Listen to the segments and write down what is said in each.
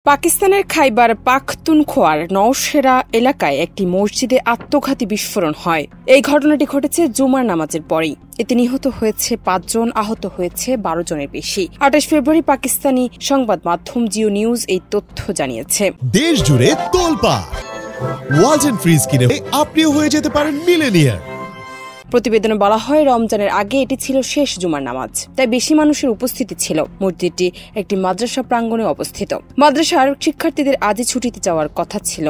পাকিস্তানের খাইবার পাখতুনখোয়ার নওশেরা এলাকায় একটি মসজিদে আত্মঘাতী বিস্ফোরণ হয়। এই ঘটনাটি ঘটেছে জুমার নামাজের পরেই। এতে নিহত হয়েছে ৫ জন, আহত হয়েছে ১২ জনের বেশি। ২৮ ফেব্রুয়ারি পাকিস্তানি সংবাদ মাধ্যম জিও নিউজ এই তথ্য জানিয়েছে। দেশ জুড়ে তোলপাড় ওয়ালটন ফ্রিজ কিনে আপনিও হয়ে যেতে পারেন মিলেনিয়ার। প্রতিবেদনে বলা হয়, রমজানের আগে এটি ছিল শেষ জুমার নামাজ, তাই বেশি মানুষের উপস্থিতি ছিল। মসজিদটি একটি মাদ্রাসা প্রাঙ্গণে অবস্থিত। মাদ্রাসার শিক্ষার্থীদের আজই ছুটিতে যাওয়ার কথা ছিল।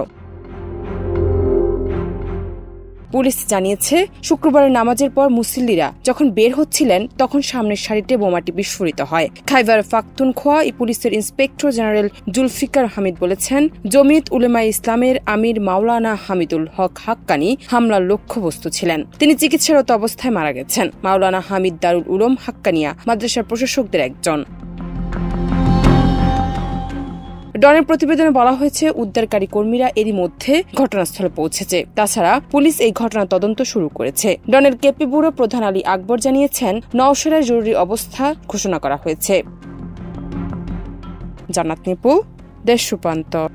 পুলিশ জানিয়েছে, শুক্রবারের নামাজের পর মুসল্লিরা যখন বের হচ্ছিলেন তখন সামনের সারিতে বোমাটি বিস্ফোরিত হয়। খাইবার পাখতুনখোয়া পুলিশের ইন্সপেক্টর জেনারেল জুলফিকার হামিদ বলেছেন, জমিয়ত উলেমায়ে ইসলামের আমির মাওলানা হামিদুল হক হাক্কানি হামলার লক্ষ্যবস্তু ছিলেন। তিনি চিকিৎসারত অবস্থায় মারা গেছেন। মাওলানা হামিদ দারুল উলুম হাক্কানিয়া মাদ্রাসার প্রশাসকদের একজন। ডনের প্রতিবেদনে বলা হয়েছে, উদ্ধারকারী কর্মীরা এরই মধ্যে ঘটনাস্থলে পৌঁছেছে। তাছাড়া পুলিশ এই ঘটনার তদন্ত শুরু করেছে। ডনের কেপি ব্যুরো প্রধান আলী আকবর জানিয়েছেন, নওশেরায় জরুরি অবস্থা ঘোষণা করা হয়েছে। জান্নাত নিপু, দেশ রূপান্তর।